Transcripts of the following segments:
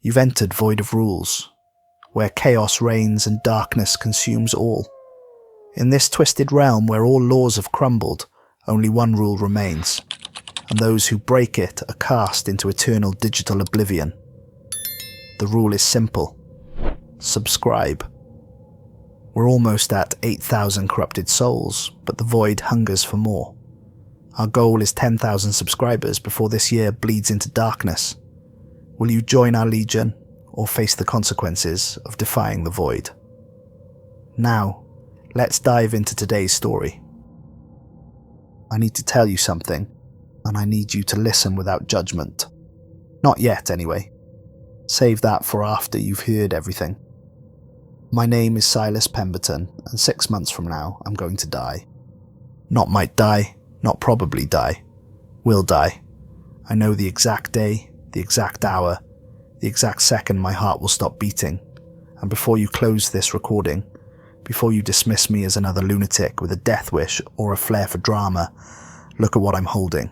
You've entered void of rules, where chaos reigns and darkness consumes all. In this twisted realm where all laws have crumbled, only one rule remains, and those who break it are cast into eternal digital oblivion. The rule is simple. Subscribe. We're almost at 8,000 corrupted souls, but the void hungers for more. Our goal is 10,000 subscribers before this year bleeds into darkness. Will you join our legion, or face the consequences of defying the void? Now, let's dive into today's story. I need to tell you something, and I need you to listen without judgment. Not yet, anyway. Save that for after you've heard everything. My name is Silas Pemberton, and 6 months from now, I'm going to die. Not might die, not probably die. Will die. I know the exact day, the exact hour, the exact second my heart will stop beating. And before you close this recording, before you dismiss me as another lunatic with a death wish or a flair for drama, look at what I'm holding.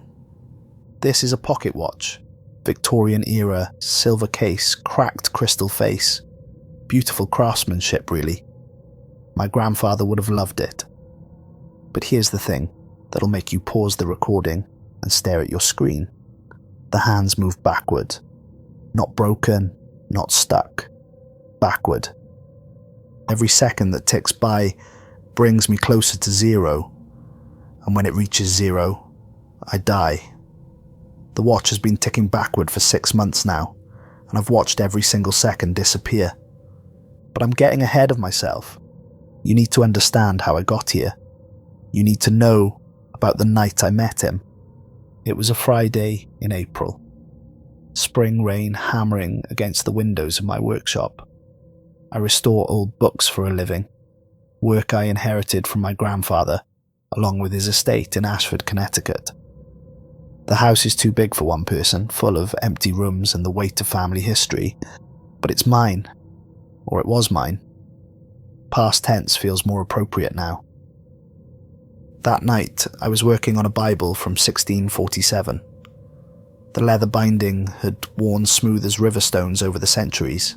This is a pocket watch. Victorian era, silver case, cracked crystal face. Beautiful craftsmanship, really. My grandfather would have loved it. But here's the thing that'll make you pause the recording and stare at your screen. The hands move backward. Not broken, not stuck. Backward. Every second that ticks by brings me closer to zero. And when it reaches zero, I die. The watch has been ticking backward for 6 months now, and I've watched every single second disappear. But I'm getting ahead of myself. You need to understand how I got here. You need to know about the night I met him. It was a Friday in April. Spring rain hammering against the windows of my workshop. I restore old books for a living, work I inherited from my grandfather, along with his estate in Ashford, Connecticut. The house is too big for one person, full of empty rooms and the weight of family history, but it's mine. Or it was mine. Past tense feels more appropriate now. That night, I was working on a Bible from 1647. The leather binding had worn smooth as river stones over the centuries,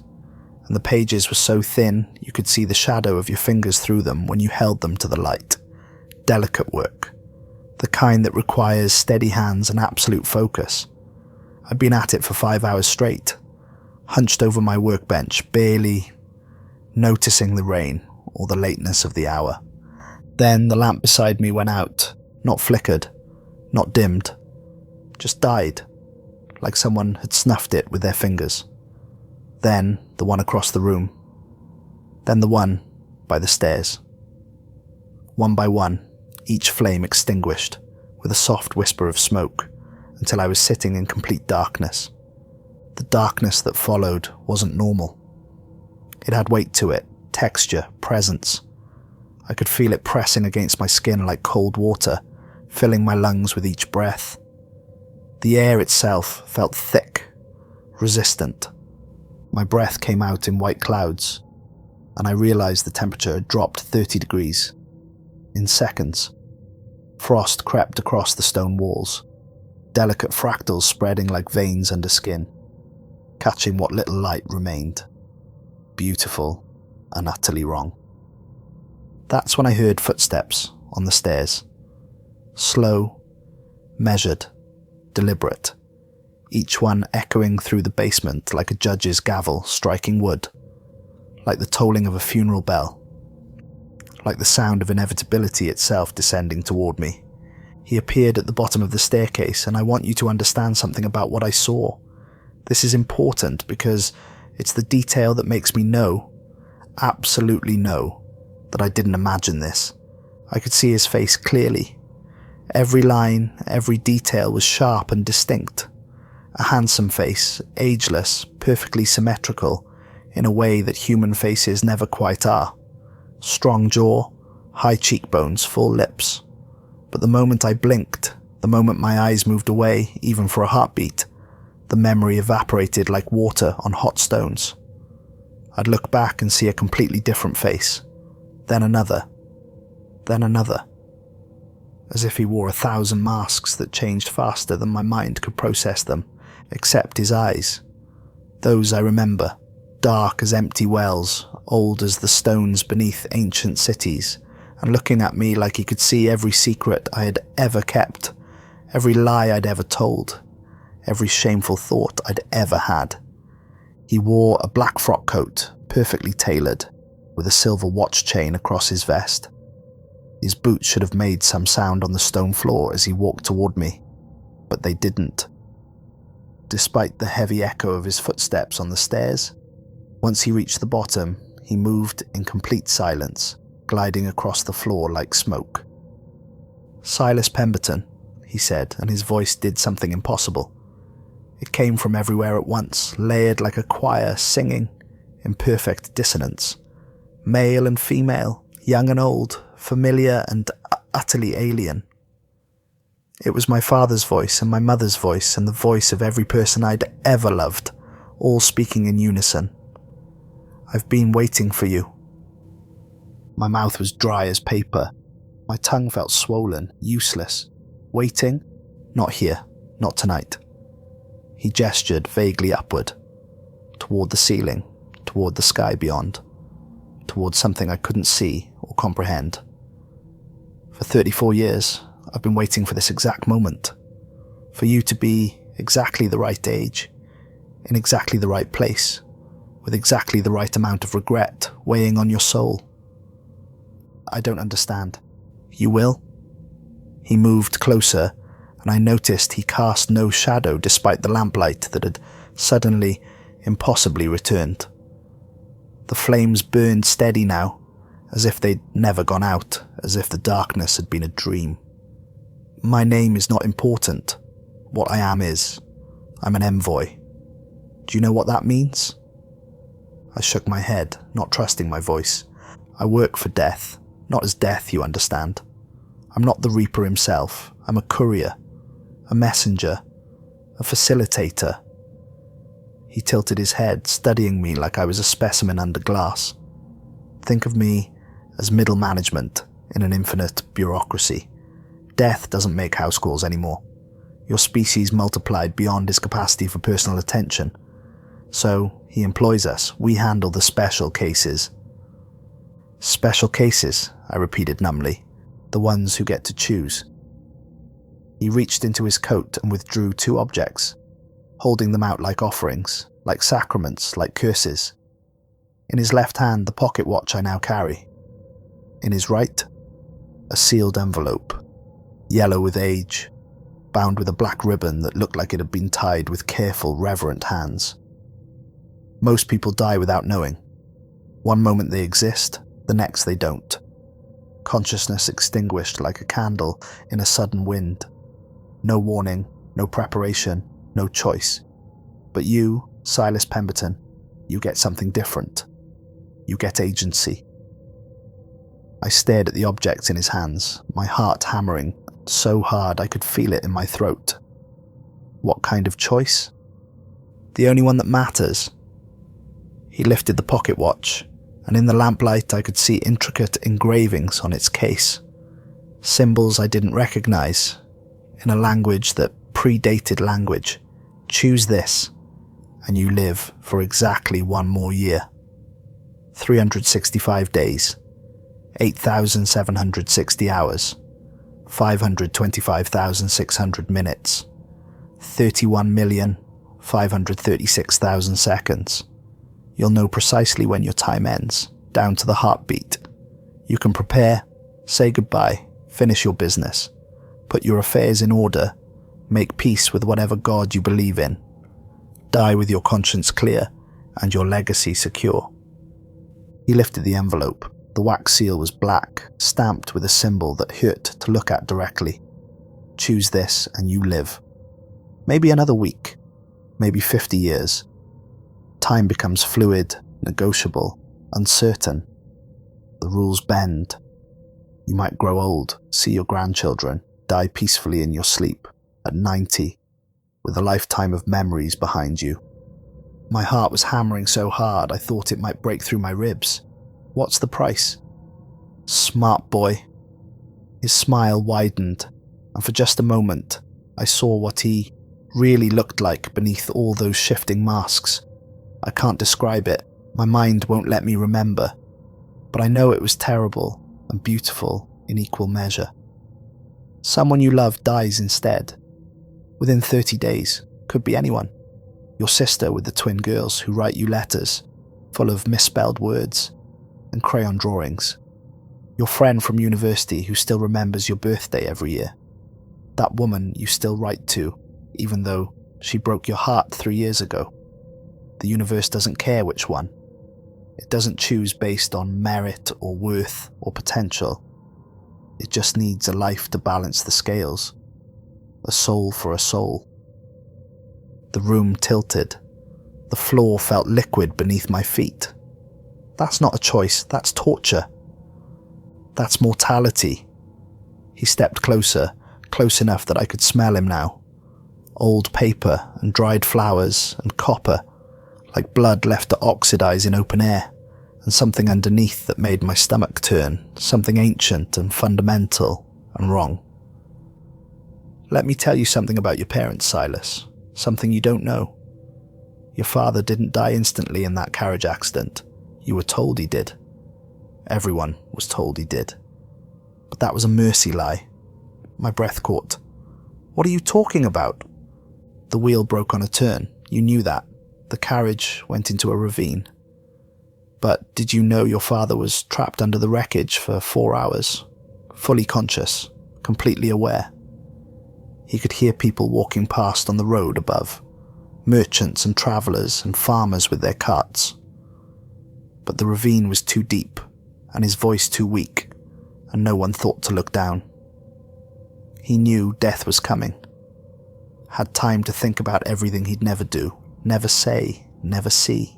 and the pages were so thin you could see the shadow of your fingers through them when you held them to the light. Delicate work. The kind that requires steady hands and absolute focus. I'd been at it for 5 hours straight, hunched over my workbench, barely noticing the rain or the lateness of the hour. Then the lamp beside me went out, not flickered, not dimmed, just died, like someone had snuffed it with their fingers. Then the one across the room. Then the one by the stairs. One by one, each flame extinguished, with a soft whisper of smoke, until I was sitting in complete darkness. The darkness that followed wasn't normal. It had weight to it, texture, presence. I could feel it pressing against my skin like cold water, filling my lungs with each breath. The air itself felt thick, resistant. My breath came out in white clouds, and I realized the temperature had dropped 30 degrees. In seconds. Frost crept across the stone walls, delicate fractals spreading like veins under skin, catching what little light remained. Beautiful and utterly wrong. That's when I heard footsteps on the stairs. Slow, measured, deliberate, each one echoing through the basement like a judge's gavel striking wood, like the tolling of a funeral bell, like the sound of inevitability itself descending toward me. He appeared at the bottom of the staircase, and I want you to understand something about what I saw. This is important because it's the detail that makes me know, absolutely know, that I didn't imagine this. I could see his face clearly. Every line, every detail was sharp and distinct. A handsome face, ageless, perfectly symmetrical, in a way that human faces never quite are. Strong jaw, high cheekbones, full lips. But the moment I blinked, the moment my eyes moved away, even for a heartbeat, the memory evaporated like water on hot stones. I'd look back and see a completely different face, then another, as if he wore 1,000 masks that changed faster than my mind could process them, except his eyes. Those I remember, dark as empty wells, old as the stones beneath ancient cities, and looking at me like he could see every secret I had ever kept, every lie I'd ever told, every shameful thought I'd ever had. He wore a black frock coat, perfectly tailored, with a silver watch chain across his vest. His boots should have made some sound on the stone floor as he walked toward me, but they didn't. Despite the heavy echo of his footsteps on the stairs, once he reached the bottom, he moved in complete silence, gliding across the floor like smoke. "Silas Pemberton," he said, and his voice did something impossible. It came from everywhere at once, layered like a choir singing in perfect dissonance. Male and female, young and old, familiar and utterly alien. It was my father's voice and my mother's voice and the voice of every person I'd ever loved, all speaking in unison. "I've been waiting for you." My mouth was dry as paper. My tongue felt swollen, useless. Waiting? Not here, not tonight. He gestured vaguely upward, toward the ceiling, toward the sky beyond, toward something I couldn't see or comprehend. For 34 years, I've been waiting for this exact moment, for you to be exactly the right age, in exactly the right place, with exactly the right amount of regret weighing on your soul. I don't understand. You will? He moved closer, and I noticed he cast no shadow despite the lamplight that had suddenly, impossibly returned. The flames burned steady now, as if they'd never gone out, as if the darkness had been a dream. "My name is not important. What I am is. I'm an envoy. Do you know what that means?" I shook my head, not trusting my voice. "I work for death, not as death, you understand. I'm not the Reaper himself. I'm a courier, a messenger, a facilitator." He tilted his head, studying me like I was a specimen under glass. "Think of me as middle management in an infinite bureaucracy. Death doesn't make house calls anymore. Your species multiplied beyond his capacity for personal attention. So he employs us. We handle the special cases." "Special cases," I repeated numbly. "The ones who get to choose." He reached into his coat and withdrew 2 objects, holding them out like offerings, like sacraments, like curses. In his left hand, the pocket watch I now carry. In his right, a sealed envelope, yellow with age, bound with a black ribbon that looked like it had been tied with careful, reverent hands. Most people die without knowing. One moment they exist, the next they don't. Consciousness extinguished like a candle in a sudden wind. No warning, no preparation, no choice. But you, Silas Pemberton, you get something different. You get agency. I stared at the objects in his hands, my heart hammering so hard I could feel it in my throat. What kind of choice? The only one that matters. He lifted the pocket watch, and in the lamplight I could see intricate engravings on its case. Symbols I didn't recognize, in a language that predated language. Choose this, and you live for exactly 1 more year. 365 days, 8,760 hours, 525,600 minutes, 31,536,000 seconds. You'll know precisely when your time ends, down to the heartbeat. You can prepare, say goodbye, finish your business, put your affairs in order, make peace with whatever God you believe in, die with your conscience clear and your legacy secure. He lifted the envelope. The wax seal was black, stamped with a symbol that hurt to look at directly. Choose this and you live. Maybe another week, maybe 50 years. Time becomes fluid, negotiable, uncertain. The rules bend. You might grow old, see your grandchildren, die peacefully in your sleep, at 90, with a lifetime of memories behind you. My heart was hammering so hard I thought it might break through my ribs. What's the price? Smart boy. His smile widened, and for just a moment I saw what he really looked like beneath all those shifting masks. I can't describe it. My mind won't let me remember. But I know it was terrible and beautiful in equal measure. Someone you love dies instead. Within 30 days. Could be anyone. Your sister with the twin girls who write you letters full of misspelled words and crayon drawings. Your friend from university who still remembers your birthday every year. That woman you still write to, even though she broke your heart 3 years ago. The universe doesn't care which one. It doesn't choose based on merit or worth or potential. It just needs a life to balance the scales. A soul for a soul. The room tilted. The floor felt liquid beneath my feet. That's not a choice, that's torture. That's mortality. He stepped closer, close enough that I could smell him now. Old paper and dried flowers and copper, like blood left to oxidize in open air, and something underneath that made my stomach turn, something ancient and fundamental and wrong. Let me tell you something about your parents, Silas, something you don't know. Your father didn't die instantly in that carriage accident. You were told he did. Everyone was told he did. But that was a mercy lie. My breath caught. What are you talking about? The wheel broke on a turn. You knew that. The carriage went into a ravine. But did you know your father was trapped under the wreckage for 4 hours? Fully conscious, completely aware. He could hear people walking past on the road above. Merchants and travellers and farmers with their carts. But the ravine was too deep, and his voice too weak, and no one thought to look down. He knew death was coming. Had time to think about everything he'd never do, never say, never see.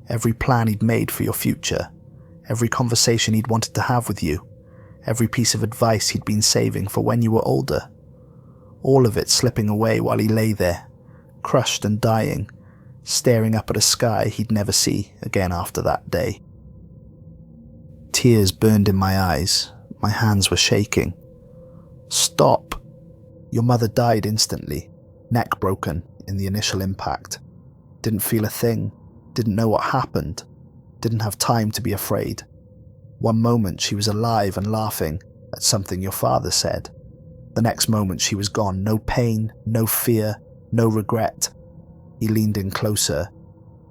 Every plan he'd made for your future, every conversation he'd wanted to have with you, every piece of advice he'd been saving for when you were older. All of it slipping away while he lay there, crushed and dying, staring up at a sky he'd never see again after that day. Tears burned in my eyes. My hands were shaking. Stop! Your mother died instantly, neck broken in the initial impact. Didn't feel a thing, didn't know what happened, didn't have time to be afraid. One moment she was alive and laughing at something your father said. The next moment she was gone, no pain, no fear, no regret. He leaned in closer,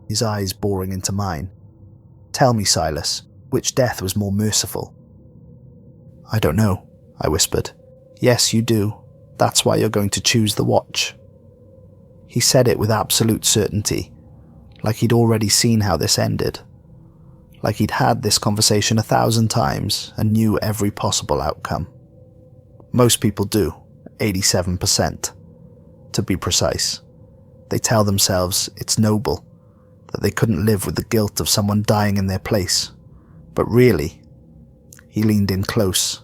his eyes boring into mine. Tell me, Silas, which death was more merciful? I don't know, I whispered. Yes, you do. That's why you're going to choose the watch. He said it with absolute certainty, like he'd already seen how this ended. Like he'd had this conversation 1,000 times and knew every possible outcome. Most people do, 87%. To be precise. They tell themselves it's noble, that they couldn't live with the guilt of someone dying in their place. But really, he leaned in close,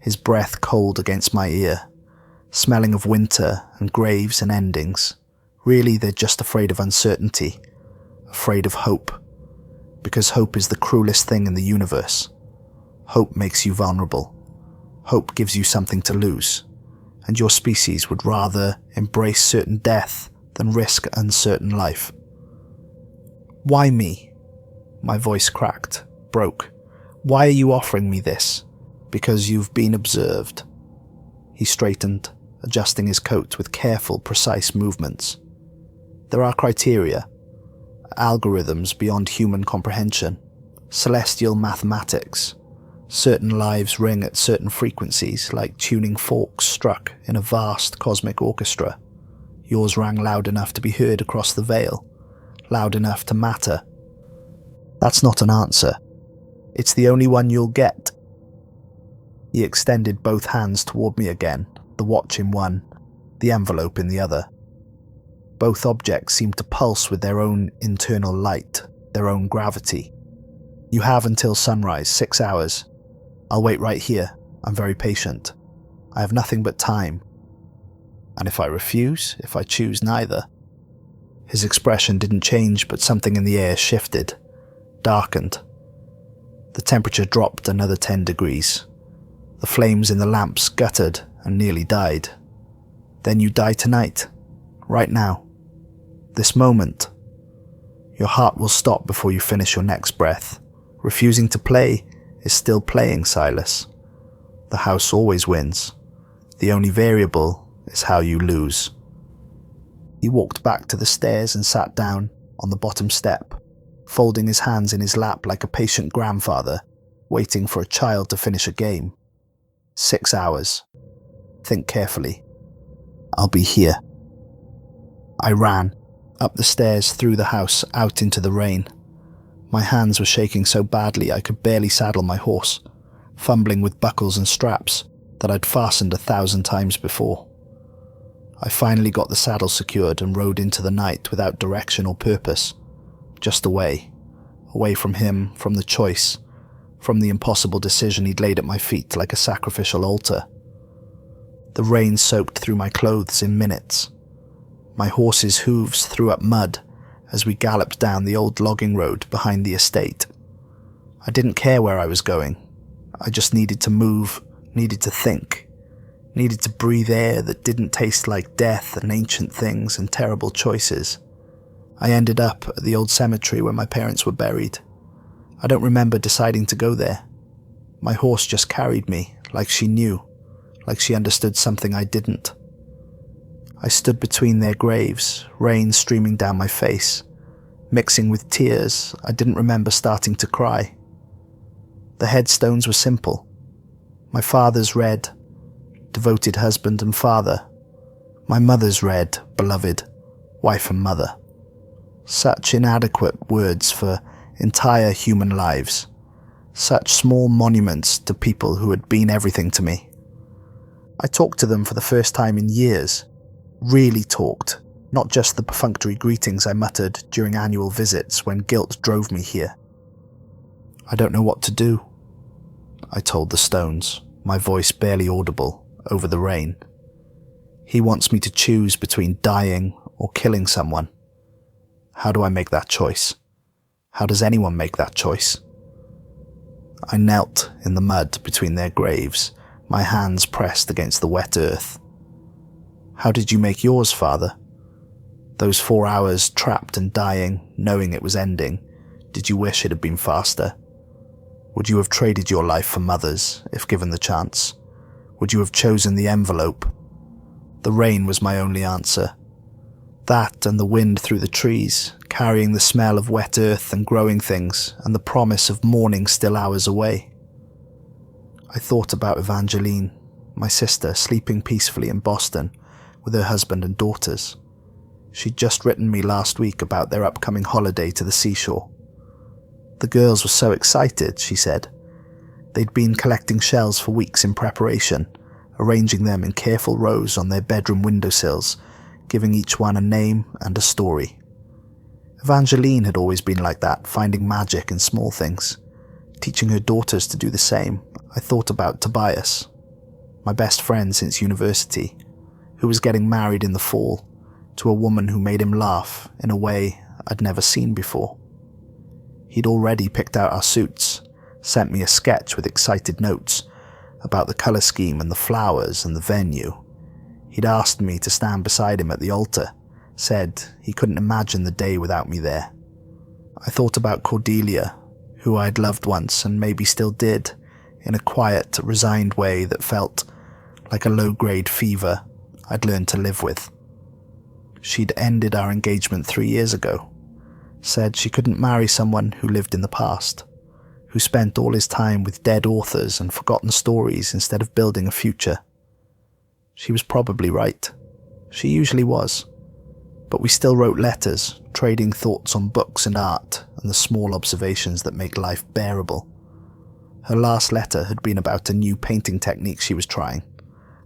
his breath cold against my ear, smelling of winter and graves and endings. Really, they're just afraid of uncertainty, afraid of hope, because hope is the cruelest thing in the universe. Hope makes you vulnerable. Hope gives you something to lose, and your species would rather embrace certain death than risk uncertain life. Why me? My voice cracked, broke. Why are you offering me this? Because you've been observed. He straightened, adjusting his coat with careful, precise movements. There are criteria, algorithms beyond human comprehension, celestial mathematics. Certain lives ring at certain frequencies, like tuning forks struck in a vast cosmic orchestra. Yours rang loud enough to be heard across the veil, loud enough to matter. That's not an answer. It's the only one you'll get. He extended both hands toward me again, the watch in one, the envelope in the other. Both objects seemed to pulse with their own internal light, their own gravity. You have until sunrise, 6 hours. I'll wait right here. I'm very patient. I have nothing but time. And if I refuse, if I choose neither? His expression didn't change, but something in the air shifted, darkened. The temperature dropped another 10 degrees. The flames in the lamps guttered and nearly died. Then you die tonight, right now. This moment. Your heart will stop before you finish your next breath. Refusing to play is still playing, Silas. The house always wins. The only variable is how you lose. He walked back to the stairs and sat down on the bottom step, folding his hands in his lap like a patient grandfather, waiting for a child to finish a game. 6 hours. Think carefully. I'll be here. I ran, up the stairs, through the house, out into the rain. My hands were shaking so badly I could barely saddle my horse, fumbling with buckles and straps that I'd fastened 1,000 times before. I finally got the saddle secured and rode into the night without direction or purpose, just away from him, from the choice, from the impossible decision he'd laid at my feet like a sacrificial altar. The rain soaked through my clothes in minutes. My horse's hooves threw up mud as we galloped down the old logging road behind the estate. I didn't care where I was going. I just needed to move, needed to think, needed to breathe air that didn't taste like death and ancient things and terrible choices. I ended up at the old cemetery where my parents were buried. I don't remember deciding to go there. My horse just carried me, like she knew, like she understood something I didn't. I stood between their graves, rain streaming down my face. Mixing with tears, I didn't remember starting to cry. The headstones were simple. My father's read, devoted husband and father. My mother's read, beloved, wife and mother. Such inadequate words for entire human lives. Such small monuments to people who had been everything to me. I talked to them for the first time in years. Really talked, not just the perfunctory greetings I muttered during annual visits when guilt drove me here. I don't know what to do, I told the stones, my voice barely audible over the rain. He wants me to choose between dying or killing someone. How do I make that choice? How does anyone make that choice? I knelt in the mud between their graves, my hands pressed against the wet earth. How did you make yours, Father? Those 4 hours trapped and dying, knowing it was ending, did you wish it had been faster? Would you have traded your life for Mother's, if given the chance? Would you have chosen the envelope? The rain was my only answer. That and the wind through the trees, carrying the smell of wet earth and growing things, and the promise of morning still hours away. I thought about Evangeline, my sister, sleeping peacefully in Boston, with her husband and daughters. She'd just written me last week about their upcoming holiday to the seashore. The girls were so excited, she said. They'd been collecting shells for weeks in preparation, arranging them in careful rows on their bedroom windowsills, giving each one a name and a story. Evangeline had always been like that, finding magic in small things, teaching her daughters to do the same. I thought about Tobias, my best friend since university, who was getting married in the fall to a woman who made him laugh in a way I'd never seen before. He'd already picked out our suits, sent me a sketch with excited notes about the colour scheme and the flowers and the venue. He'd asked me to stand beside him at the altar, said he couldn't imagine the day without me there. I thought about Cordelia, who I'd loved once and maybe still did, in a quiet, resigned way that felt like a low-grade fever I'd learned to live with. She'd ended our engagement 3 years ago, said she couldn't marry someone who lived in the past, who spent all his time with dead authors and forgotten stories instead of building a future. She was probably right. She usually was. But we still wrote letters, trading thoughts on books and art and the small observations that make life bearable. Her last letter had been about a new painting technique she was trying,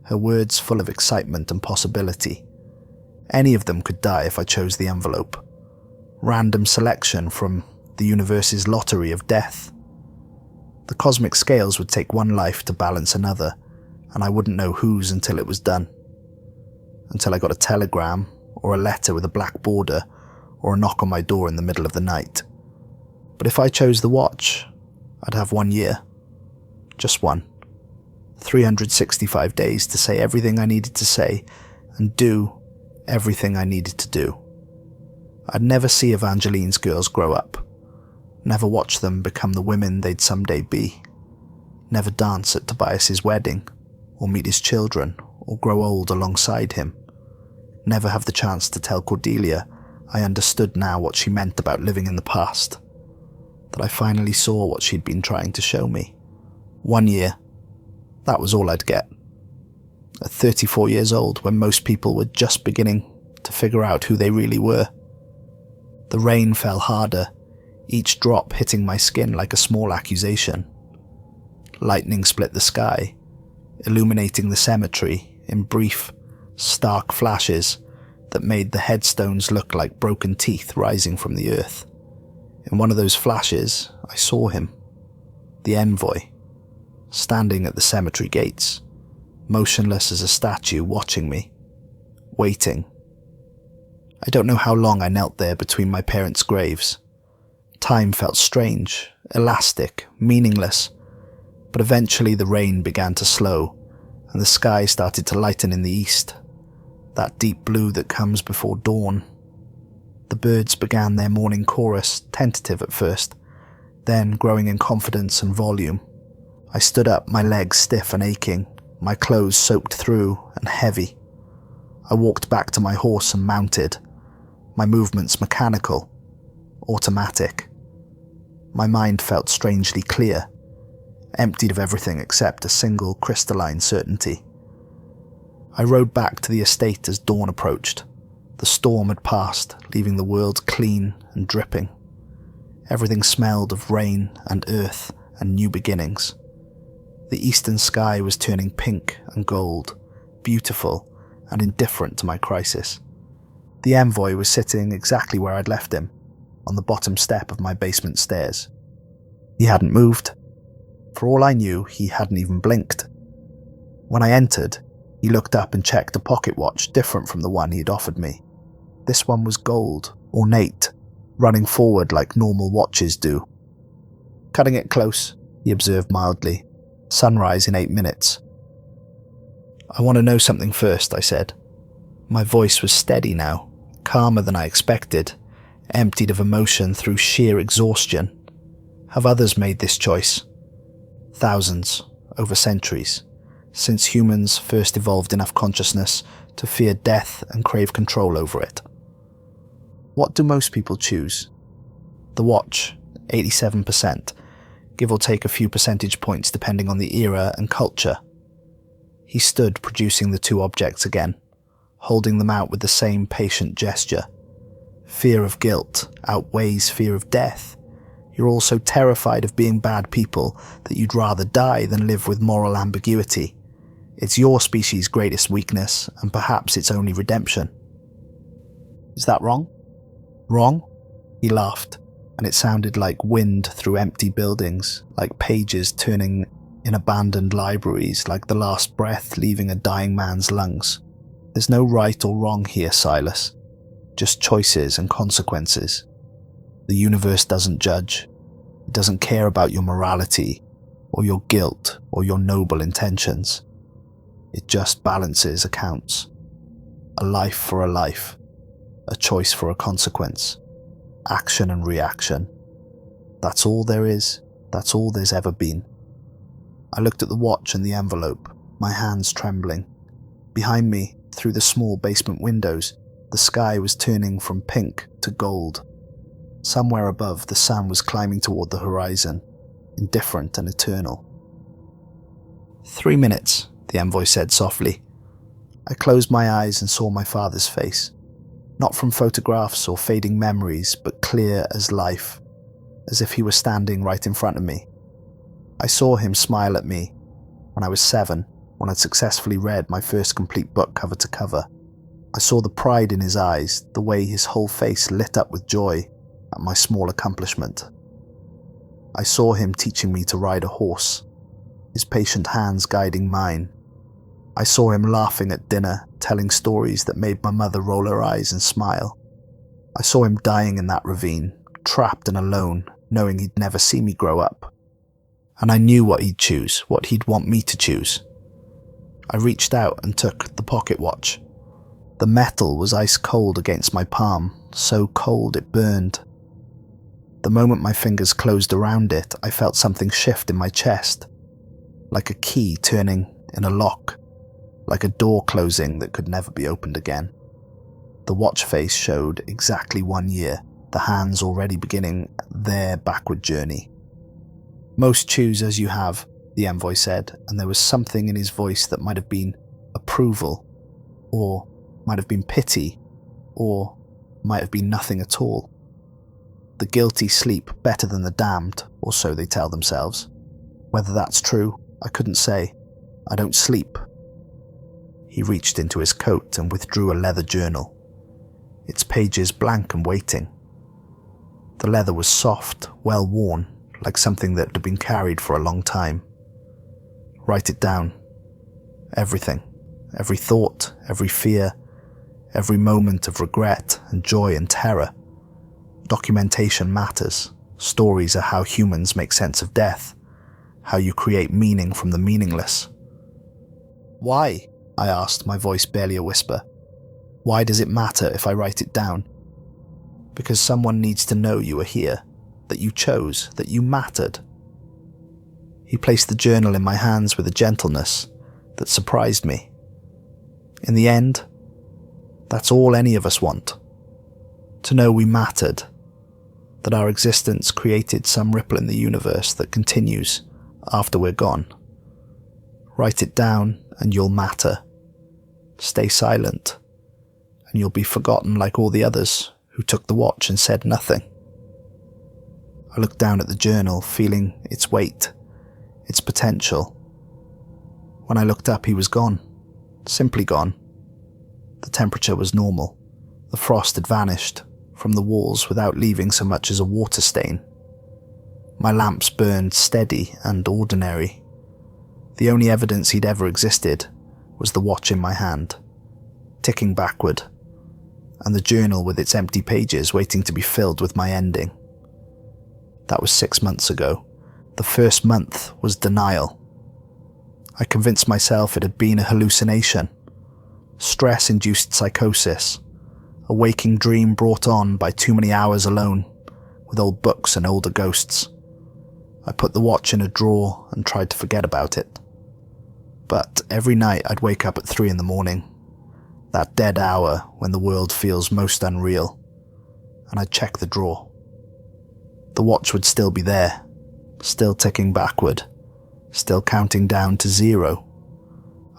her words full of excitement and possibility. Any of them could die if I chose the envelope. Random selection from the universe's lottery of death. The cosmic scales would take one life to balance another, and I wouldn't know whose until it was done. Until I got a telegram, or a letter with a black border, or a knock on my door in the middle of the night. But if I chose the watch, I'd have 1 year. Just one. 365 days to say everything I needed to say, and do everything I needed to do. I'd never see Evangeline's girls grow up, never watch them become the women they'd someday be, never dance at Tobias's wedding, or meet his children, or grow old alongside him, never have the chance to tell Cordelia I understood now what she meant about living in the past, that I finally saw what she'd been trying to show me. 1 year, that was all I'd get. At 34 years old, when most people were just beginning to figure out who they really were. The rain fell harder, each drop hitting my skin like a small accusation. Lightning split the sky, illuminating the cemetery in brief, stark flashes that made the headstones look like broken teeth rising from the earth. In one of those flashes, I saw him, the Envoy, standing at the cemetery gates, motionless as a statue, watching me, waiting. I don't know how long I knelt there between my parents' graves. Time felt strange, elastic, meaningless, but eventually the rain began to slow, and the sky started to lighten in the east, that deep blue that comes before dawn. The birds began their morning chorus, tentative at first, then growing in confidence and volume. I stood up, my legs stiff and aching, my clothes soaked through and heavy. I walked back to my horse and mounted, my movements mechanical, automatic. My mind felt strangely clear, emptied of everything except a single crystalline certainty. I rode back to the estate as dawn approached. The storm had passed, leaving the world clean and dripping. Everything smelled of rain and earth and new beginnings. The eastern sky was turning pink and gold, beautiful and indifferent to my crisis. The Envoy was sitting exactly where I'd left him, on the bottom step of my basement stairs. He hadn't moved. For all I knew, he hadn't even blinked. When I entered, he looked up and checked a pocket watch different from the one he had offered me. This one was gold, ornate, running forward like normal watches do. "Cutting it close," he observed mildly. "Sunrise in 8 minutes. "I want to know something first," I said. My voice was steady now, calmer than I expected, emptied of emotion through sheer exhaustion. Have others made this choice? Thousands, over centuries, since humans first evolved enough consciousness to fear death and crave control over it. What do most people choose? The watch, 87%, give or take a few percentage points depending on the era and culture. He stood producing the two objects again, holding them out with the same patient gesture. Fear of guilt outweighs fear of death. You're all so terrified of being bad people that you'd rather die than live with moral ambiguity. It's your species' greatest weakness, and perhaps its only redemption. Is that wrong? Wrong? He laughed, and it sounded like wind through empty buildings, like pages turning in abandoned libraries, like the last breath leaving a dying man's lungs. There's no right or wrong here, Silas. Just choices and consequences. The universe doesn't judge. It doesn't care about your morality, or your guilt, or your noble intentions. It just balances accounts. A life for a life. A choice for a consequence. Action and reaction. That's all there is. That's all there's ever been. I looked at the watch and the envelope, my hands trembling. Behind me, through the small basement windows, the sky was turning from pink to gold. Somewhere above, the sun was climbing toward the horizon, indifferent and eternal. 3 minutes, the Envoy said softly. I closed my eyes and saw my father's face. Not from photographs or fading memories, but clear as life, as if he were standing right in front of me. I saw him smile at me when I was 7, when I'd successfully read my first complete book cover to cover. I saw the pride in his eyes, the way his whole face lit up with joy at my small accomplishment. I saw him teaching me to ride a horse, his patient hands guiding mine. I saw him laughing at dinner, telling stories that made my mother roll her eyes and smile. I saw him dying in that ravine, trapped and alone, knowing he'd never see me grow up. And I knew what he'd choose, what he'd want me to choose. I reached out and took the pocket watch. The metal was ice cold against my palm, so cold it burned. The moment my fingers closed around it, I felt something shift in my chest, like a key turning in a lock, like a door closing that could never be opened again. The watch face showed exactly 1 year, the hands already beginning their backward journey. "Most choose as you have," the envoy said, and there was something in his voice that might have been approval, or might have been pity, or might have been nothing at all. The guilty sleep better than the damned, or so they tell themselves. Whether that's true, I couldn't say. I don't sleep. He reached into his coat and withdrew a leather journal, its pages blank and waiting. The leather was soft, well worn, like something that had been carried for a long time. "Write it down. Everything. Every thought, every fear, every moment of regret and joy and terror. Documentation matters. Stories are how humans make sense of death, how you create meaning from the meaningless." "Why?" I asked, my voice barely a whisper. "Why does it matter if I write it down?" "Because someone needs to know you are here, that you chose, that you mattered." He placed the journal in my hands with a gentleness that surprised me. In the end, that's all any of us want. To know we mattered, that our existence created some ripple in the universe that continues after we're gone. Write it down and you'll matter. Stay silent and you'll be forgotten like all the others who took the watch and said nothing. I looked down at the journal, feeling its weight, its potential. When I looked up, he was gone. Simply gone. The temperature was normal. The frost had vanished from the walls without leaving so much as a water stain. My lamps burned steady and ordinary. The only evidence he'd ever existed was the watch in my hand, ticking backward, and the journal with its empty pages waiting to be filled with my ending. That was 6 months ago. The first month was denial. I convinced myself it had been a hallucination, stress-induced psychosis, a waking dream brought on by too many hours alone with old books and older ghosts. I put the watch in a drawer and tried to forget about it. But every night I'd wake up at 3 in the morning, that dead hour when the world feels most unreal, and I'd check the drawer. The watch would still be there, still ticking backward, still counting down to 0.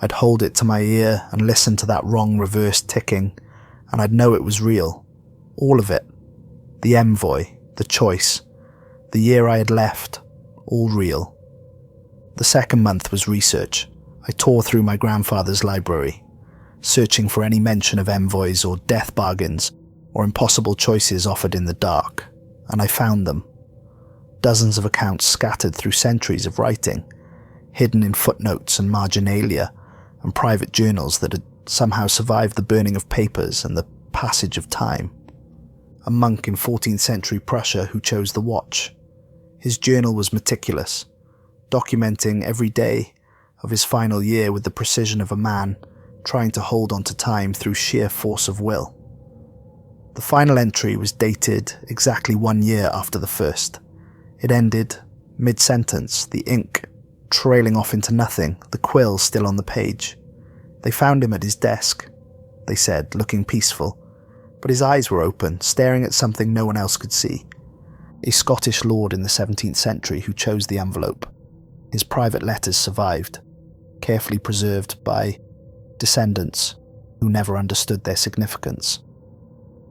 I'd hold it to my ear and listen to that wrong reverse ticking, and I'd know it was real. All of it. The envoy, the choice, the year I had left, all real. The second month was research. I tore through my grandfather's library, searching for any mention of envoys or death bargains or impossible choices offered in the dark, and I found them. Dozens of accounts scattered through centuries of writing, hidden in footnotes and marginalia, and private journals that had somehow survived the burning of papers and the passage of time. A monk in 14th century Prussia who chose the watch. His journal was meticulous, documenting every day of his final year with the precision of a man trying to hold on to time through sheer force of will. The final entry was dated exactly 1 year after the first. It ended mid-sentence, the ink trailing off into nothing, the quill still on the page. They found him at his desk, they said, looking peaceful, but his eyes were open, staring at something no one else could see. A Scottish lord in the 17th century who chose the envelope. His private letters survived, carefully preserved by descendants who never understood their significance.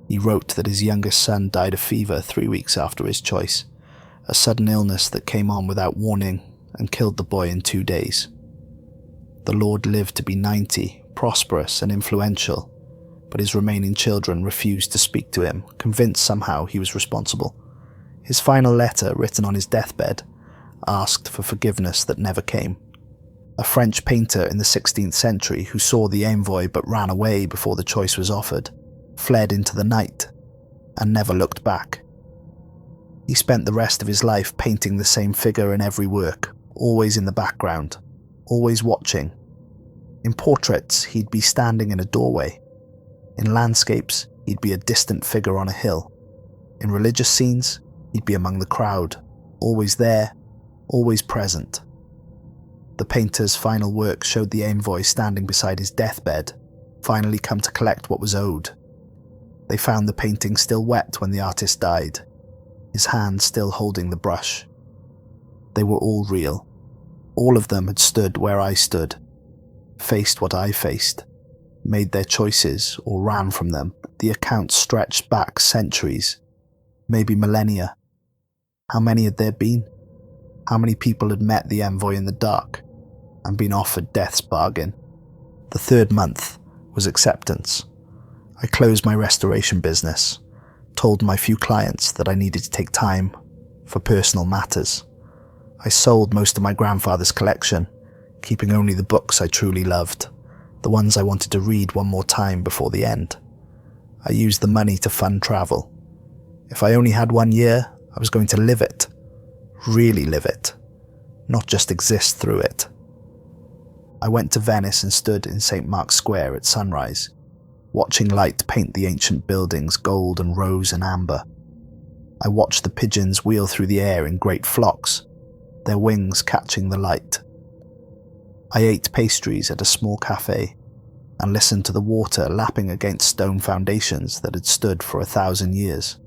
He wrote that his youngest son died of fever 3 weeks after his choice, a sudden illness that came on without warning and killed the boy in 2 days. The Lord lived to be 90, prosperous and influential, but his remaining children refused to speak to him, convinced somehow he was responsible. His final letter, written on his deathbed, asked for forgiveness that never came. A French painter in the 16th century who saw the envoy but ran away before the choice was offered, fled into the night, and never looked back. He spent the rest of his life painting the same figure in every work, always in the background, always watching. In portraits, he'd be standing in a doorway. In landscapes, he'd be a distant figure on a hill. In religious scenes, he'd be among the crowd, always there, always present. The painter's final work showed the envoy standing beside his deathbed, finally come to collect what was owed. They found the painting still wet when the artist died, his hand still holding the brush. They were all real. All of them had stood where I stood, faced what I faced, made their choices or ran from them. The accounts stretched back centuries, maybe millennia. How many had there been? How many people had met the envoy in the dark and been offered death's bargain? The third month was acceptance. I closed my restoration business, told my few clients that I needed to take time for personal matters. I sold most of my grandfather's collection, keeping only the books I truly loved, the ones I wanted to read one more time before the end. I used the money to fund travel. If I only had 1 year, I was going to live it, really live it, not just exist through it. I went to Venice and stood in St. Mark's Square at sunrise, watching light paint the ancient buildings gold and rose and amber. I watched the pigeons wheel through the air in great flocks, their wings catching the light. I ate pastries at a small cafe and listened to the water lapping against stone foundations that had stood for 1,000 years.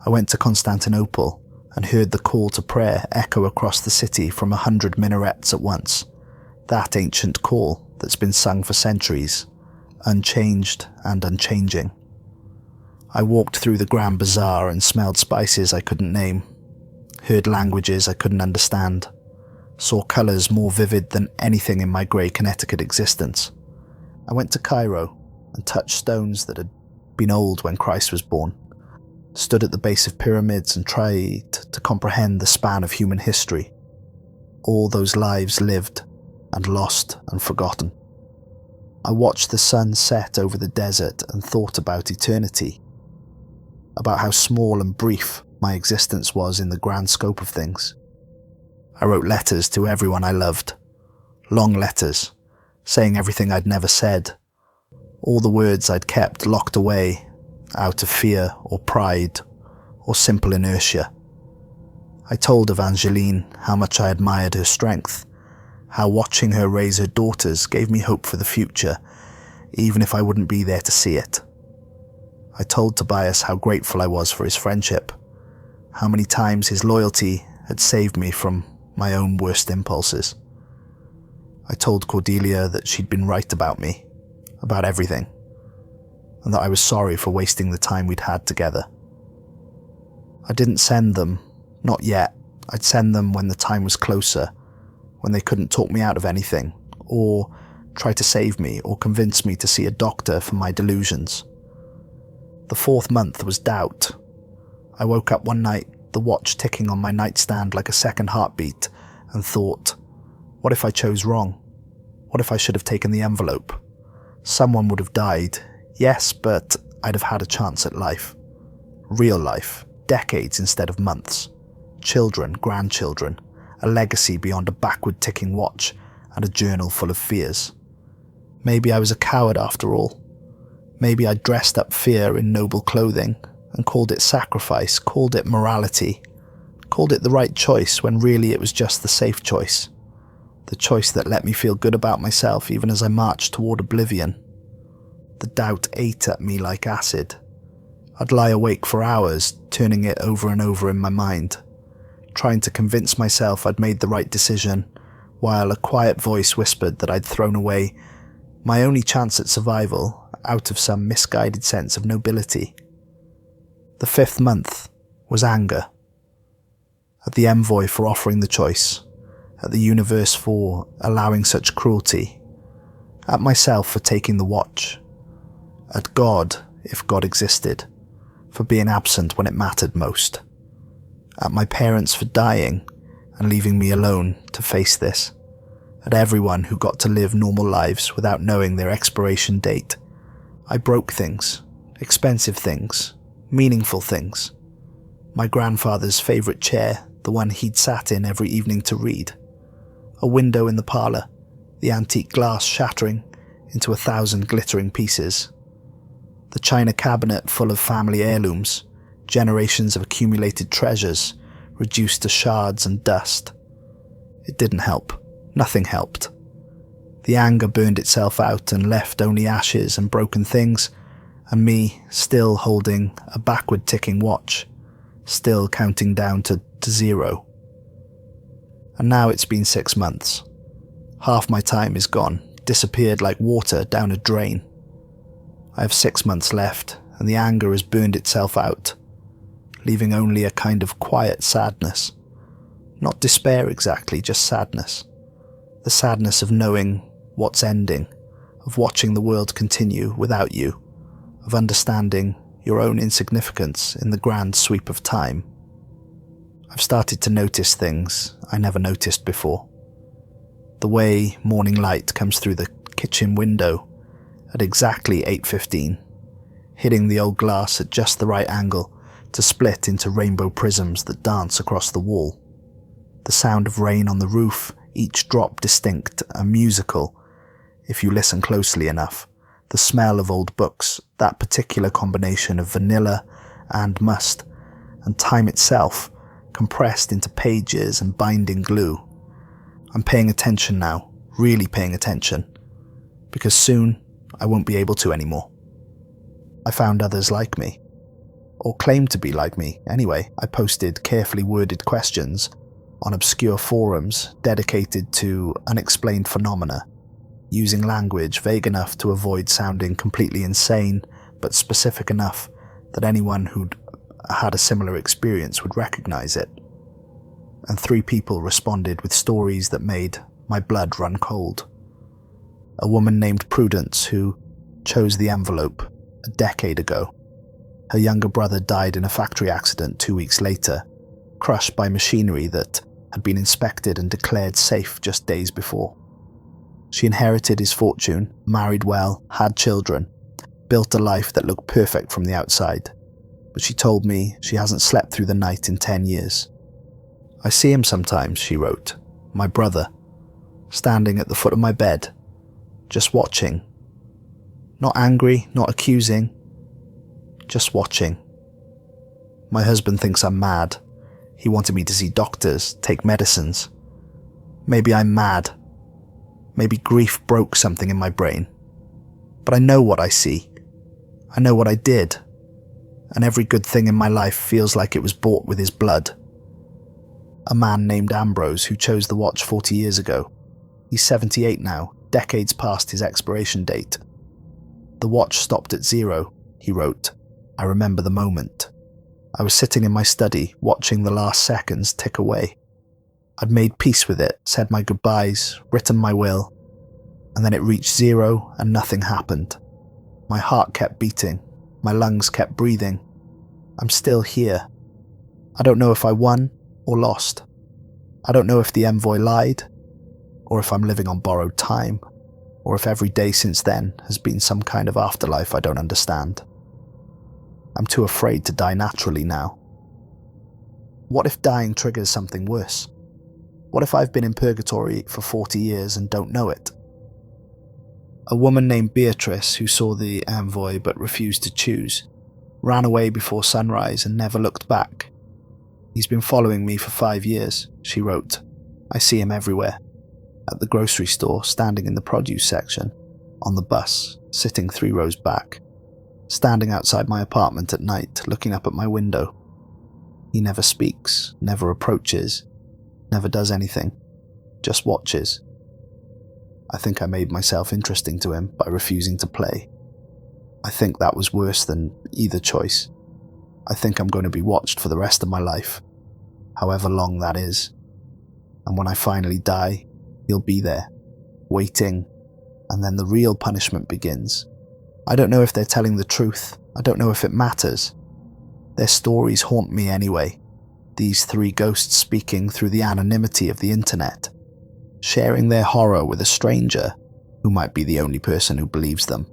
I went to Constantinople and heard the call to prayer echo across the city from 100 minarets at once, that ancient call that's been sung for centuries, unchanged and unchanging. I walked through the Grand Bazaar and smelled spices I couldn't name, heard languages I couldn't understand, saw colours more vivid than anything in my grey Connecticut existence. I went to Cairo and touched stones that had been old when Christ was born, stood at the base of pyramids and tried to comprehend the span of human history, all those lives lived and lost and forgotten. I watched the sun set over the desert and thought about eternity, about how small and brief my existence was in the grand scope of things. I wrote letters to everyone I loved, long letters, saying everything I'd never said, all the words I'd kept locked away out of fear or pride or simple inertia. I told Evangeline how much I admired her strength, how watching her raise her daughters gave me hope for the future, even if I wouldn't be there to see it. I told Tobias how grateful I was for his friendship, how many times his loyalty had saved me from my own worst impulses. I told Cordelia that she'd been right about me, about everything, and that I was sorry for wasting the time we'd had together. I didn't send them, not yet. I'd send them when the time was closer, when they couldn't talk me out of anything, or try to save me, or convince me to see a doctor for my delusions. The 4th month was doubt. I woke up one night, the watch ticking on my nightstand like a second heartbeat, and thought, what if I chose wrong? What if I should have taken the envelope? Someone would have died, yes, but I'd have had a chance at life. Real life, decades instead of months. Children, grandchildren, a legacy beyond a backward-ticking watch, and a journal full of fears. Maybe I was a coward after all. Maybe I dressed up fear in noble clothing and called it sacrifice, called it morality, called it the right choice when really it was just the safe choice. The choice that let me feel good about myself even as I marched toward oblivion. The doubt ate at me like acid. I'd lie awake for hours, turning it over and over in my mind, trying to convince myself I'd made the right decision, while a quiet voice whispered that I'd thrown away my only chance at survival out of some misguided sense of nobility. The 5th month was anger. At the envoy for offering the choice, at the universe for allowing such cruelty, at myself for taking the watch, at God, if God existed, for being absent when it mattered most, at my parents for dying and leaving me alone to face this, at everyone who got to live normal lives without knowing their expiration date. I broke things, expensive things, meaningful things. My grandfather's favourite chair, the one he'd sat in every evening to read. A window in the parlour, the antique glass shattering into 1,000 glittering pieces. The china cabinet full of family heirlooms, generations of accumulated treasures, reduced to shards and dust. It didn't help. Nothing helped. The anger burned itself out and left only ashes and broken things, and me still holding a backward-ticking watch, still counting down to zero. And now it's been 6 months. Half my time is gone, disappeared like water down a drain. I have 6 months left, and the anger has burned itself out, leaving only a kind of quiet sadness. Not despair exactly, just sadness. The sadness of knowing what's ending, of watching the world continue without you, of understanding your own insignificance in the grand sweep of time. I've started to notice things I never noticed before. The way morning light comes through the kitchen window at exactly 8:15, hitting the old glass at just the right angle to split into rainbow prisms that dance across the wall. The sound of rain on the roof, each drop distinct and musical, if you listen closely enough. The smell of old books, that particular combination of vanilla and must, and time itself, compressed into pages and binding glue. I'm paying attention now, really paying attention, because soon I won't be able to anymore. I found others like me, or claimed to be like me anyway. I posted carefully worded questions on obscure forums dedicated to unexplained phenomena, using language vague enough to avoid sounding completely insane, but specific enough that anyone who'd had a similar experience would recognize it. And 3 people responded with stories that made my blood run cold. A woman named Prudence, who chose the envelope a decade ago. Her younger brother died in a factory accident 2 weeks later, crushed by machinery that had been inspected and declared safe just days before. She inherited his fortune, married well, had children, built a life that looked perfect from the outside, but she told me she hasn't slept through the night in 10 years. I see him sometimes, she wrote, my brother, standing at the foot of my bed, just watching. Not angry, not accusing, just watching. My husband thinks I'm mad. He wanted me to see doctors, take medicines. Maybe I'm mad. Maybe grief broke something in my brain. But I know what I see. I know what I did. And every good thing in my life feels like it was bought with his blood. A man named Ambrose who chose the watch 40 years ago. He's 78 now, decades past his expiration date. The watch stopped at 0, he wrote. I remember the moment. I was sitting in my study, watching the last seconds tick away. I'd made peace with it, said my goodbyes, written my will, and then it reached 0 and nothing happened. My heart kept beating, my lungs kept breathing. I'm still here. I don't know if I won or lost. I don't know if the envoy lied, or if I'm living on borrowed time, or if every day since then has been some kind of afterlife I don't understand. I'm too afraid to die naturally now. What if dying triggers something worse? What if I've been in purgatory for 40 years and don't know it? A woman named Beatrice, who saw the envoy but refused to choose, ran away before sunrise and never looked back. He's been following me for 5 years, she wrote. I see him everywhere. At the grocery store, standing in the produce section, on the bus, sitting 3 rows back, standing outside my apartment at night, looking up at my window. He never speaks, never approaches, never does anything, just watches. I think I made myself interesting to him by refusing to play. I think that was worse than either choice. I think I'm going to be watched for the rest of my life, however long that is. And when I finally die, he'll be there, waiting, and then the real punishment begins. I don't know if they're telling the truth. I don't know if it matters. Their stories haunt me anyway. These 3 ghosts speaking through the anonymity of the internet, sharing their horror with a stranger who might be the only person who believes them.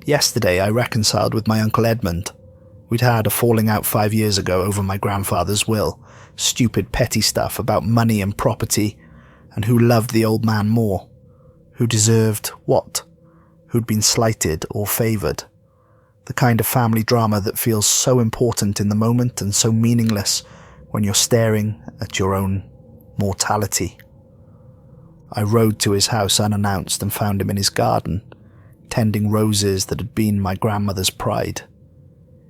Yesterday I reconciled with my Uncle Edmund. We'd had a falling out 5 years ago over my grandfather's will, stupid petty stuff about money and property, and who loved the old man more, who deserved what, who'd been slighted or favoured. The kind of family drama that feels so important in the moment and so meaningless when you're staring at your own mortality. I rode to his house unannounced and found him in his garden, tending roses that had been my grandmother's pride.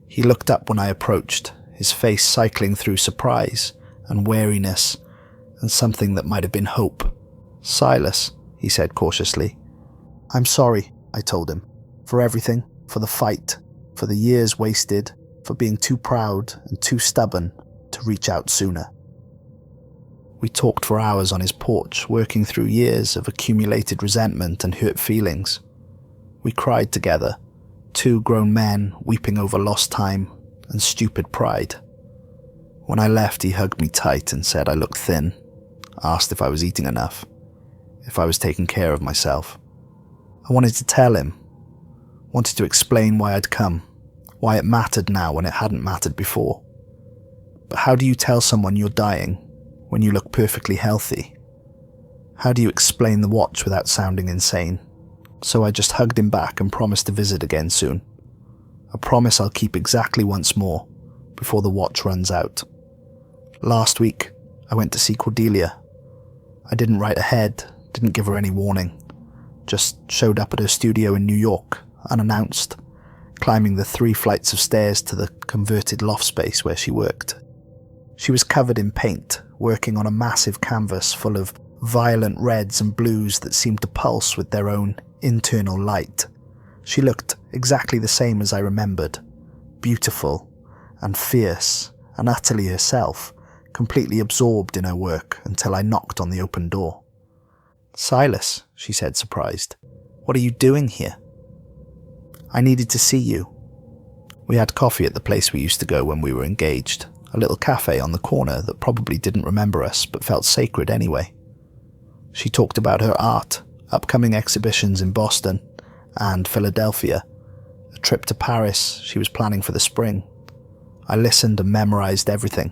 He looked up when I approached, his face cycling through surprise and wariness and something that might have been hope. "Silas," he said cautiously. "I'm sorry," I told him, "for everything, for the fight, for the years wasted, for being too proud and too stubborn to reach out sooner." We talked for hours on his porch, working through years of accumulated resentment and hurt feelings. We cried together, two grown men weeping over lost time and stupid pride. When I left, he hugged me tight and said I looked thin, asked if I was eating enough, if I was taking care of myself. I wanted to tell him, wanted to explain why I'd come, why it mattered now when it hadn't mattered before. But how do you tell someone you're dying when you look perfectly healthy? How do you explain the watch without sounding insane? So I just hugged him back and promised to visit again soon. A promise I'll keep exactly once more, before the watch runs out. Last week, I went to see Cordelia. I didn't write ahead, didn't give her any warning. Just showed up at her studio in New York, unannounced, climbing the 3 flights of stairs to the converted loft space where she worked. She was covered in paint, working on a massive canvas full of violent reds and blues that seemed to pulse with their own internal light. She looked exactly the same as I remembered, beautiful and fierce and utterly herself, completely absorbed in her work until I knocked on the open door. "Silas," she said, surprised, "what are you doing here?" "I needed to see you." We had coffee at the place we used to go when we were engaged, a little cafe on the corner that probably didn't remember us but felt sacred anyway. She talked about her art, upcoming exhibitions in Boston and Philadelphia, a trip to Paris she was planning for the spring. I listened and memorized everything,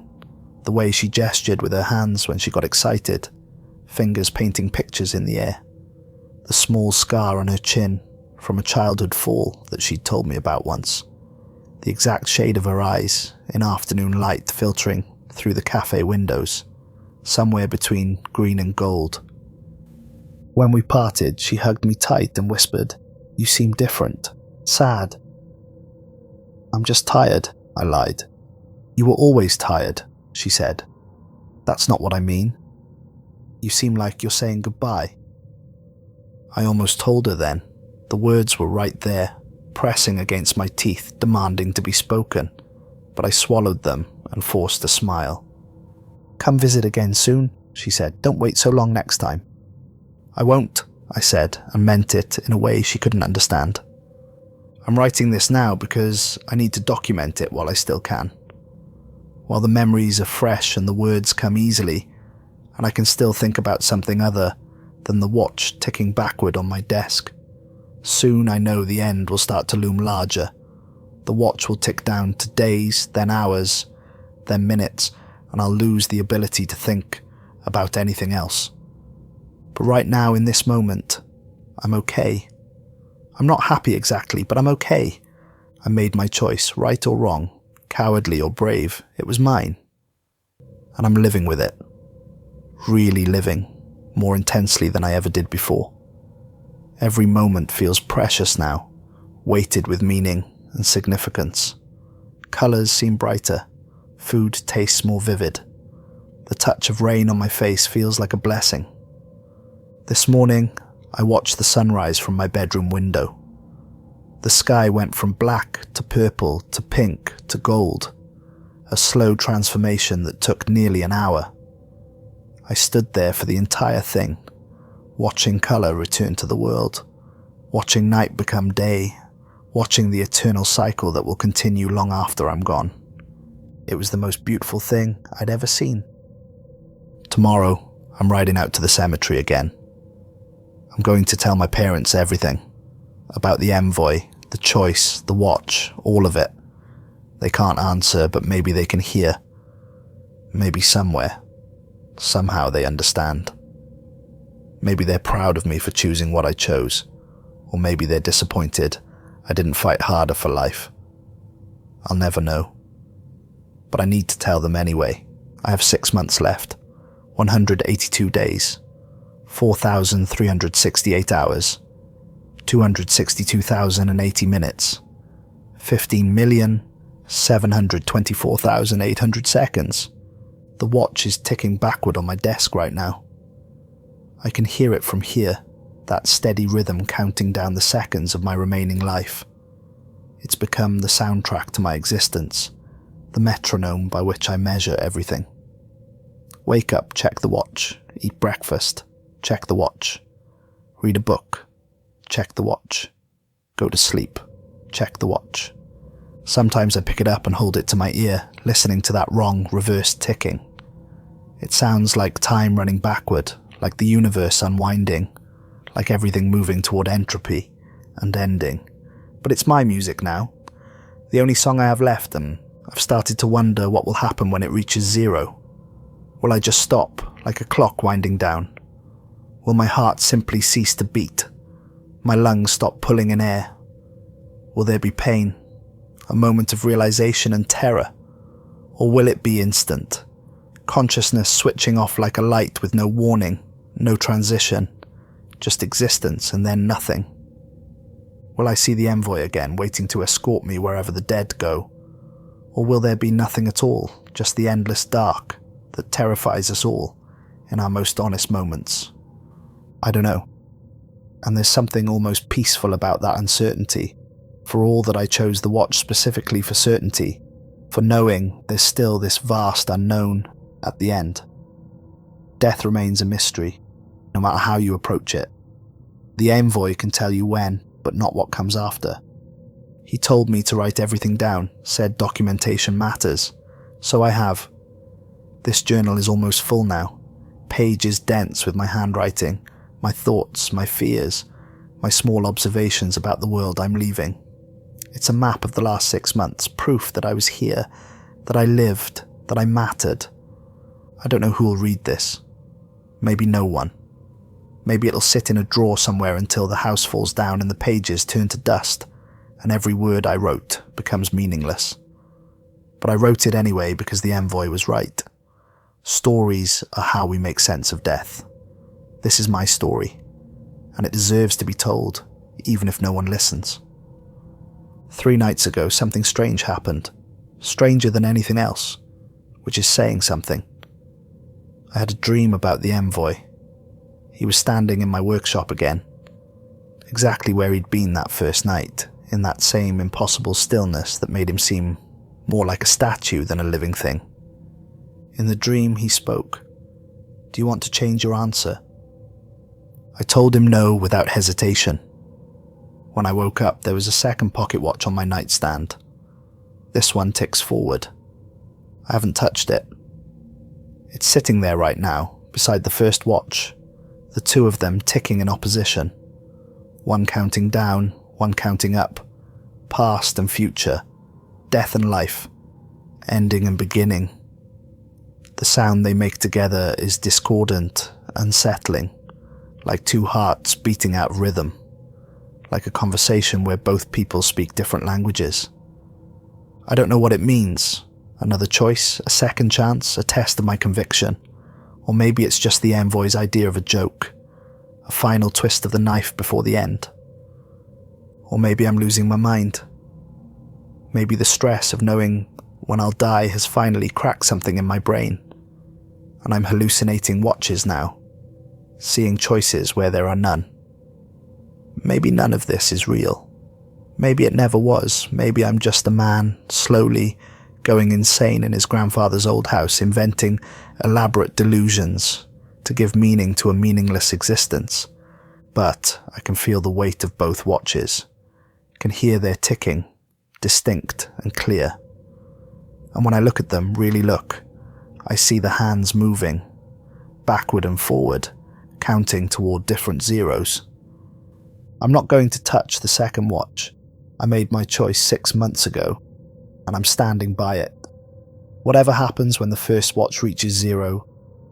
the way she gestured with her hands when she got excited, fingers painting pictures in the air, the small scar on her chin from a childhood fall that she'd told me about once, the exact shade of her eyes in afternoon light filtering through the cafe windows, somewhere between green and gold. When we parted, she hugged me tight and whispered, "You seem different, sad." "I'm just tired," I lied. "You were always tired," she said. "That's not what I mean. You seem like you're saying goodbye." I almost told her then. The words were right there, pressing against my teeth, demanding to be spoken, but I swallowed them and forced a smile. "Come visit again soon," she said. "Don't wait so long next time." "I won't," I said, and meant it in a way she couldn't understand. I'm writing this now because I need to document it while I still can. While the memories are fresh and the words come easily, and I can still think about something other than the watch ticking backward on my desk. Soon I know the end will start to loom larger. The watch will tick down to days, then hours, then minutes, and I'll lose the ability to think about anything else. But right now, in this moment, I'm okay. I'm not happy exactly, but I'm okay. I made my choice, right or wrong, cowardly or brave. It was mine. And I'm living with it. Really living, more intensely than I ever did before. Every moment feels precious now, weighted with meaning and significance. Colors seem brighter, food tastes more vivid. The touch of rain on my face feels like a blessing. This morning, I watched the sunrise from my bedroom window. The sky went from black to purple to pink to gold, a slow transformation that took nearly an hour. I stood there for the entire thing, watching color return to the world, watching night become day, watching the eternal cycle that will continue long after I'm gone. It was the most beautiful thing I'd ever seen. Tomorrow, I'm riding out to the cemetery again. I'm going to tell my parents everything. About the Envoy, the choice, the watch, all of it. They can't answer, but maybe they can hear. Maybe somewhere. Somehow they understand. Maybe they're proud of me for choosing what I chose. Or maybe they're disappointed I didn't fight harder for life. I'll never know. But I need to tell them anyway. I have 6 months left, 182 days, 4,368 hours, 262,080 minutes, 15,724,800 seconds. The watch is ticking backward on my desk right now. I can hear it from here, that steady rhythm counting down the seconds of my remaining life. It's become the soundtrack to my existence, the metronome by which I measure everything. Wake up, check the watch. Eat breakfast, check the watch. Read a book, check the watch. Go to sleep, check the watch. Sometimes I pick it up and hold it to my ear, listening to that wrong, reversed ticking. It sounds like time running backward, like the universe unwinding, like everything moving toward entropy and ending. But it's my music now, the only song I have left, and I've started to wonder what will happen when it reaches zero. Will I just stop, like a clock winding down? Will my heart simply cease to beat? My lungs stop pulling in air? Will there be pain, a moment of realization and terror? Or will it be instant? Consciousness switching off like a light with no warning, no transition, just existence and then nothing. Will I see the Envoy again, waiting to escort me wherever the dead go? Or will there be nothing at all, just the endless dark that terrifies us all in our most honest moments? I don't know. And there's something almost peaceful about that uncertainty, for all that I chose the watch specifically for certainty, for knowing there's still this vast unknown at the end. Death remains a mystery, no matter how you approach it. The Envoy can tell you when, but not what comes after. He told me to write everything down, said documentation matters, so I have. This journal is almost full now, pages dense with my handwriting, my thoughts, my fears, my small observations about the world I'm leaving. It's a map of the last 6 months, proof that I was here, that I lived, that I mattered. I don't know who will read this. Maybe no one. Maybe it'll sit in a drawer somewhere until the house falls down and the pages turn to dust, and every word I wrote becomes meaningless. But I wrote it anyway because the Envoy was right. Stories are how we make sense of death. This is my story, and it deserves to be told, even if no one listens. 3 nights ago, something strange happened, stranger than anything else, which is saying something. I had a dream about the Envoy. He was standing in my workshop again, exactly where he'd been that first night, in that same impossible stillness that made him seem more like a statue than a living thing. In the dream, he spoke. "Do you want to change your answer?" I told him no without hesitation. When I woke up, there was a second pocket watch on my nightstand. This one ticks forward. I haven't touched it. It's sitting there right now, beside the first watch, the two of them ticking in opposition. One counting down, one counting up, past and future, death and life, ending and beginning. The sound they make together is discordant, unsettling, like two hearts beating out rhythm, like a conversation where both people speak different languages. I don't know what it means. Another choice, a second chance, a test of my conviction. Or maybe it's just the Envoy's idea of a joke, a final twist of the knife before the end. Or maybe I'm losing my mind. Maybe the stress of knowing when I'll die has finally cracked something in my brain, and I'm hallucinating watches now, seeing choices where there are none. Maybe none of this is real. Maybe it never was. Maybe I'm just a man, slowly going insane in his grandfather's old house, inventing elaborate delusions to give meaning to a meaningless existence. But I can feel the weight of both watches, can hear their ticking, distinct and clear. And when I look at them, really look, I see the hands moving, backward and forward, counting toward different zeros. I'm not going to touch the second watch. I made my choice 6 months ago, and I'm standing by it. Whatever happens when the first watch reaches zero,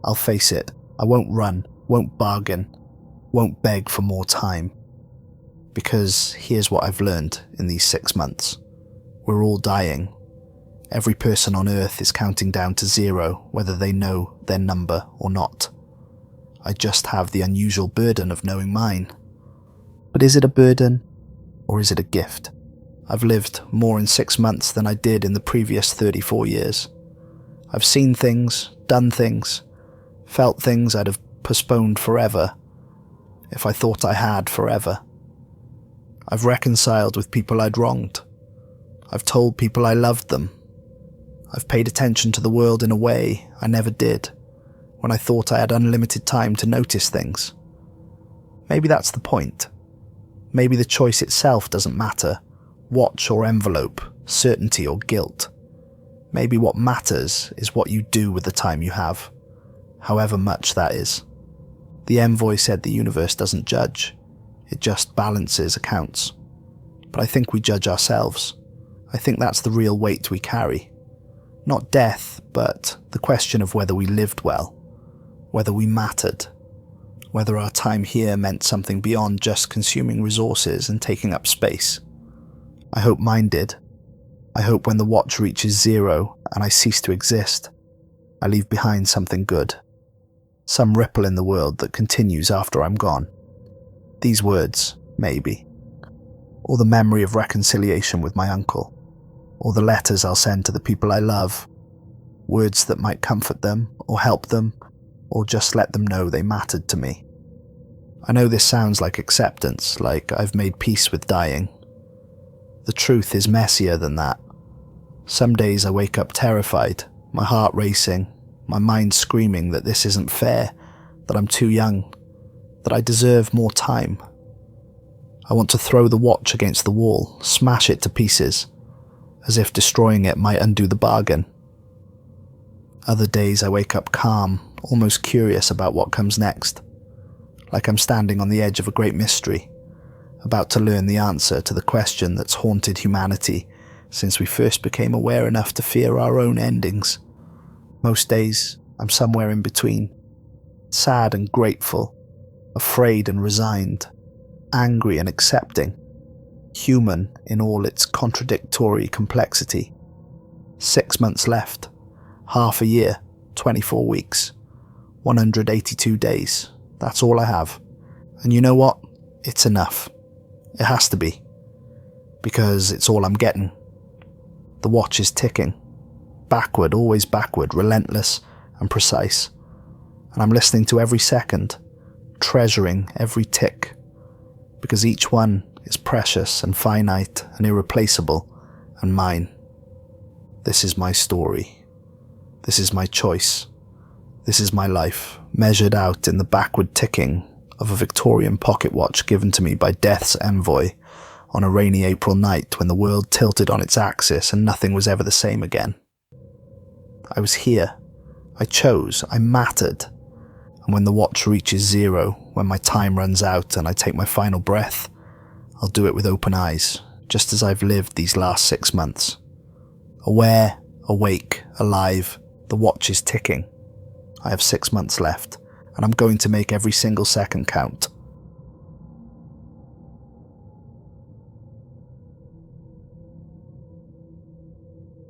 I'll face it. I won't run, won't bargain, won't beg for more time. Because here's what I've learned in these 6 months. We're all dying, Every person on Earth is counting down to zero, whether they know their number or not. I just have the unusual burden of knowing mine. But is it a burden, or is it a gift? I've lived more in 6 months than I did in the previous 34 years. I've seen things, done things, felt things I'd have postponed forever, if I thought I had forever. I've reconciled with people I'd wronged. I've told people I loved them. I've paid attention to the world in a way I never did, when I thought I had unlimited time to notice things. Maybe that's the point. Maybe the choice itself doesn't matter, watch or envelope, certainty or guilt. Maybe what matters is what you do with the time you have, however much that is. The Envoy said the universe doesn't judge, it just balances accounts. But I think we judge ourselves. I think that's the real weight we carry. Not death, but the question of whether we lived well, whether we mattered, whether our time here meant something beyond just consuming resources and taking up space. I hope mine did. I hope when the watch reaches zero and I cease to exist, I leave behind something good. Some ripple in the world that continues after I'm gone. These words, maybe. Or the memory of reconciliation with my uncle. Or the letters I'll send to the people I love. Words that might comfort them, or help them, or just let them know they mattered to me. I know this sounds like acceptance, like I've made peace with dying. The truth is messier than that. Some days I wake up terrified, my heart racing, my mind screaming that this isn't fair, that I'm too young, that I deserve more time. I want to throw the watch against the wall, smash it to pieces, as if destroying it might undo the bargain. Other days I wake up calm, almost curious about what comes next, like I'm standing on the edge of a great mystery, about to learn the answer to the question that's haunted humanity since we first became aware enough to fear our own endings. Most days I'm somewhere in between, sad and grateful, afraid and resigned, angry and accepting, human in all its contradictory complexity. 6 months left, half a year, 24 weeks, 182 days. That's all I have. And you know what? It's enough. It has to be. Because it's all I'm getting. The watch is ticking. Backward, always backward, relentless and precise. And I'm listening to every second, treasuring every tick. Because each one is precious and finite and irreplaceable and mine. This is my story. This is my choice. This is my life, measured out in the backward ticking of a Victorian pocket watch given to me by Death's Envoy on a rainy April night when the world tilted on its axis and nothing was ever the same again. I was here. I chose. I mattered. And when the watch reaches zero, when my time runs out and I take my final breath, I'll do it with open eyes, just as I've lived these last 6 months. Aware, awake, alive, the watch is ticking. I have 6 months left, and I'm going to make every single second count.